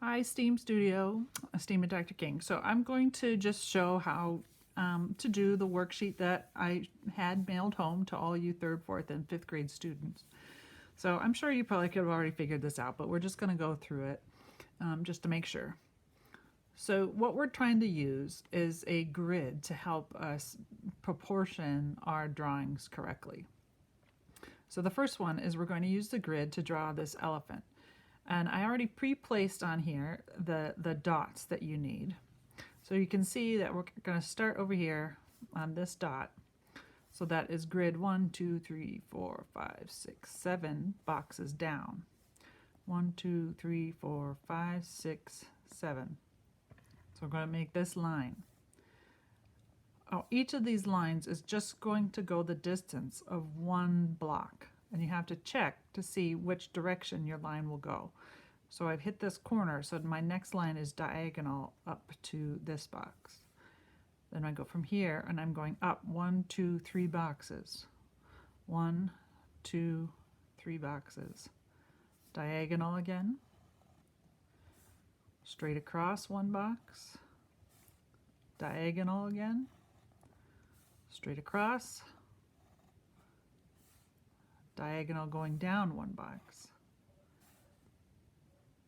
Hi, Steam Studio, Steam and Dr. King. So I'm going to just show how to do the worksheet that I had mailed home to all you 3rd, 4th, and 5th grade students. So I'm sure you probably could have already figured this out, but we're just going to go through it just to make sure. So what we're trying to use is a grid to help us proportion our drawings correctly. So the first one is we're going to use the grid to draw this elephant. And I already pre-placed on here the dots that you need. So you can see that we're going to start over here on this dot. So that is grid 1, 2, 3, 4, 5, 6, 7 boxes down. 1, 2, 3, 4, 5, 6, 7. So we're going to make this line. Oh, each of these lines is just going to go the distance of one block. And you have to check to see which direction your line will go. So I've hit this corner, so my next line is diagonal up to this box. Then I go from here and I'm going up 1, 2, 3 boxes. 1, 2, 3 boxes. Diagonal again. Straight across 1 box. Diagonal again. Straight across. Diagonal going down 1 box.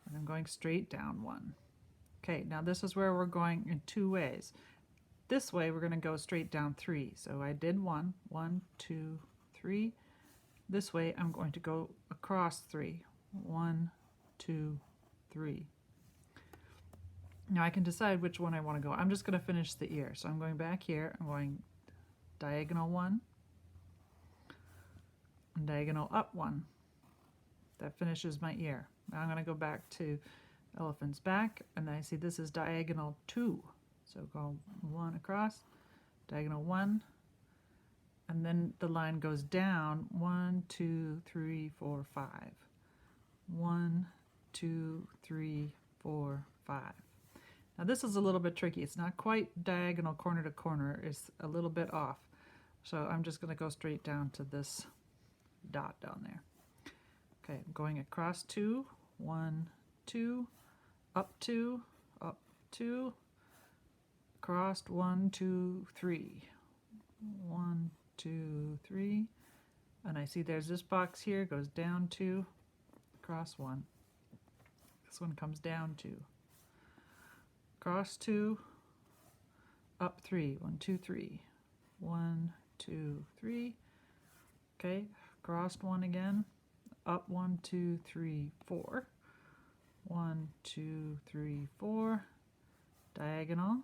And I'm going straight down 1. Okay, now this is where we're going in 2 ways. This way we're going to go straight down 3. So I did 1, 1, 2, 3. This way I'm going to go across 3. 1, 2, 3. Now I can decide which one I want to go. I'm just going to finish the ear. So I'm going back here. I'm going diagonal 1. And diagonal up 1. That finishes my ear. Now I'm going to go back to elephant's back, and I see this is diagonal 2. So go 1 across, diagonal 1, and then the line goes down 1, 2, 3, 4, 5. 1, 2, 3, 4, 5. Now this is a little bit tricky. It's not quite diagonal corner to corner. It's a little bit off. So I'm just going to go straight down to this dot down there. Okay, I'm going across 2, 1, 2, up 2, up 2, crossed 1, 2, 3, 1, 2, 3, and I see there's this box here, goes down 2, across 1. This one comes down 2, cross 2, up 3, 1, 2, 3, 1, 2, 3. Okay, crossed 1 again. Up 1, 2, 3, 4. 1, 2, 3, 4. Diagonal.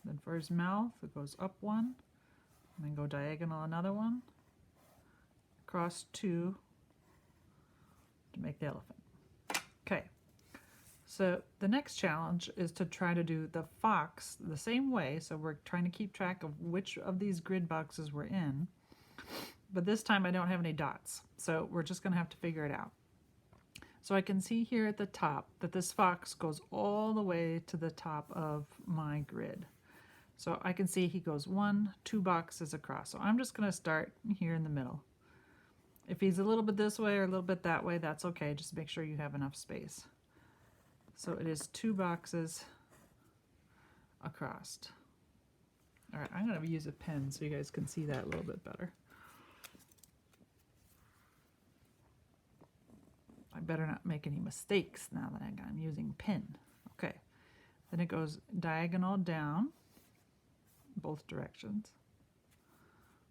Then for his mouth, it goes up 1. And then go diagonal another 1. Across 2 to make the elephant. Okay. So the next challenge is to try to do the fox the same way. So we're trying to keep track of which of these grid boxes we're in. But this time I don't have any dots, so we're just going to have to figure it out. So I can see here at the top that this fox goes all the way to the top of my grid. So I can see he goes 1, 2 boxes across. So I'm just going to start here in the middle. If he's a little bit this way or a little bit that way, that's okay. Just make sure you have enough space. So it is 2 boxes across. All right, I'm going to use a pen so you guys can see that a little bit better. I better not make any mistakes now that I'm using pen. Okay, then it goes diagonal down, both directions.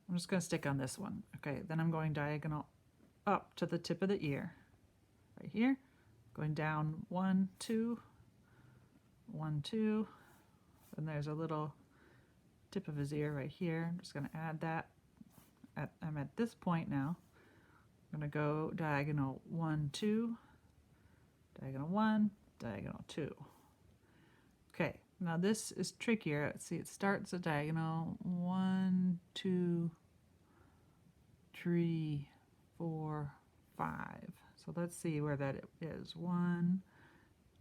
I'm just going to stick on this one. Okay, then I'm going diagonal up to the tip of the ear, right here. Going down 1, 2, 1, 2, and there's a little tip of his ear right here. I'm just going to add that. I'm at this point now. I'm going to go diagonal 1, 2, diagonal 1, diagonal 2. Okay, now this is trickier. Let's see, it starts at diagonal 1, 2, 3, 4, 5. So let's see where that is. 1,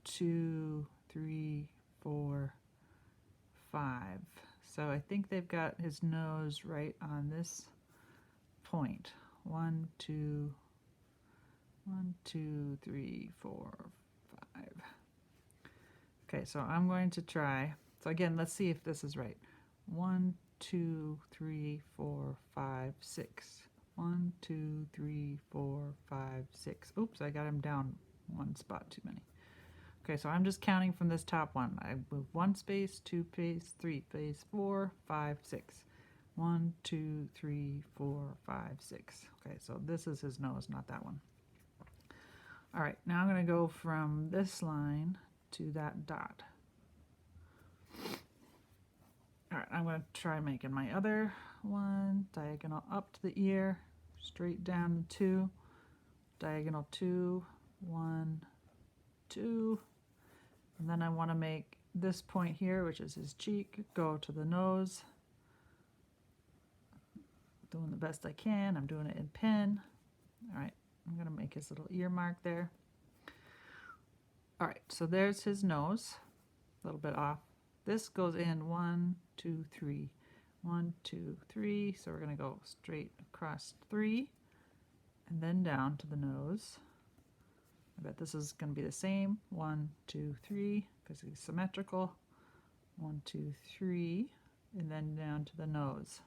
2, 3, 4, 5. So I think they've got his nose right on this point. 1, 2, 1, 2, 3, 4, 5. Okay, so I'm going to try. So again, let's see if this is right. 1, 2, 3, 4, 5, 6. 1, 2, 3, 4, 5, 6. Oops, I got him down one spot too many. Okay, so I'm just counting from this top one. I move 1 space, 2 space, 3 space, 4, 5, 6. 1, 2, 3, 4, 5, 6. Okay, so this is his nose, not that one. All right, now I'm going to go from this line to that dot. All right, I'm going to try making my other one. Diagonal up to the ear, straight down 2, diagonal 2, 1, 2. And then I want to make this point here, which is his cheek, go to the nose. Doing the best I can. I'm doing it in pen. All right, I'm going to make his little ear mark there. All right, so there's his nose, a little bit off. This goes in 1, 2, 3. 1, 2, 3. So we're going to go straight across 3 and then down to the nose. I bet this is going to be the same. 1, 2, 3, because he's symmetrical. 1, 2, 3, and then down to the nose.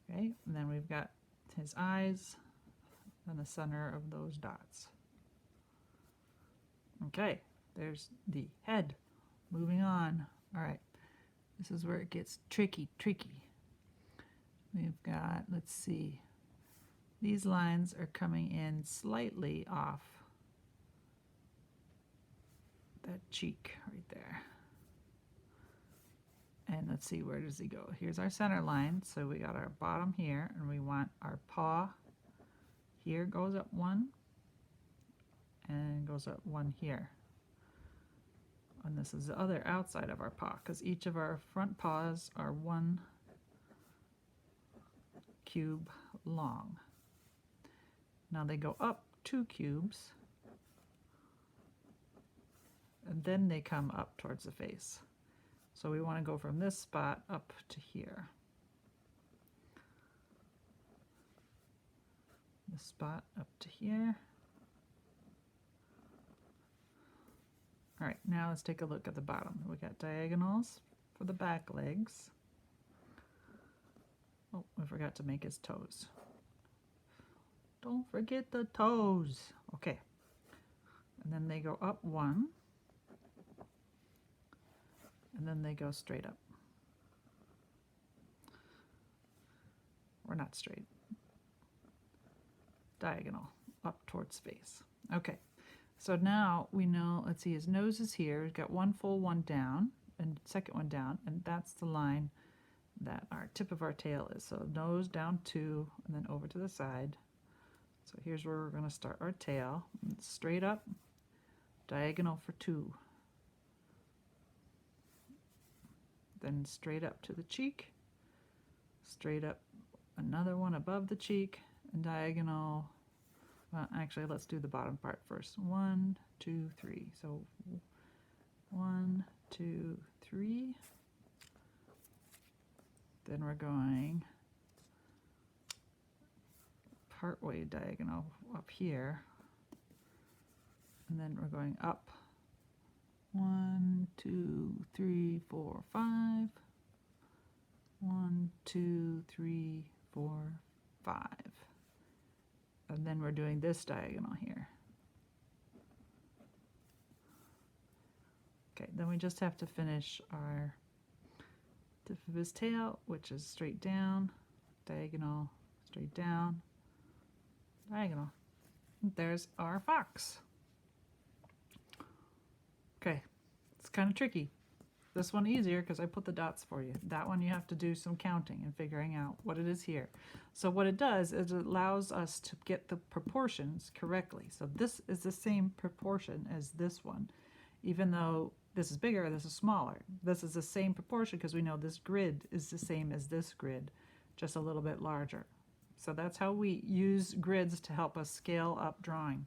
Okay, and then we've got his eyes in the center of those dots. Okay, there's the head. Moving on. All right, this is where it gets tricky. We've got, let's see, these lines are coming in slightly off that cheek right there. And let's see, where does he go? Here's our center line. So we got our bottom here, and we want our paw here goes up 1 and goes up 1 here. And this is the other outside of our paw, because each of our front paws are 1 cube long. Now they go up 2 cubes, and then they come up towards the face. So we want to go from this spot up to here. This spot up to here. All right, now let's take a look at the bottom. We got diagonals for the back legs. Oh, I forgot to make his toes. Don't forget the toes. Okay. And then they go up 1. And then they go straight up. Or not straight. Diagonal, up towards face. Okay, so now we know, let's see, his nose is here. We've got 1 full one down, and second one down, and that's the line that our tip of our tail is. So nose down 2, and then over to the side. So here's where we're going to start our tail. Straight up, diagonal for 2. Then straight up to the cheek, straight up another one above the cheek, and diagonal. Well, actually, let's do the bottom part first. 1, 2, 3. So 1, 2, 3. Then we're going partway diagonal up here, and then we're going up 1, 2, 3, 4, 5. 1, 2, 3, 4, 5. And then we're doing this diagonal here. Okay, then we just have to finish our tip of his tail, which is straight down, diagonal, straight down, diagonal. And there's our fox. Okay, it's kind of tricky. This one easier because I put the dots for you. That one you have to do some counting and figuring out what it is here. So what it does is it allows us to get the proportions correctly. So this is the same proportion as this one, even though this is bigger, this is smaller. This is the same proportion because we know this grid is the same as this grid, just a little bit larger. So that's how we use grids to help us scale up drawing.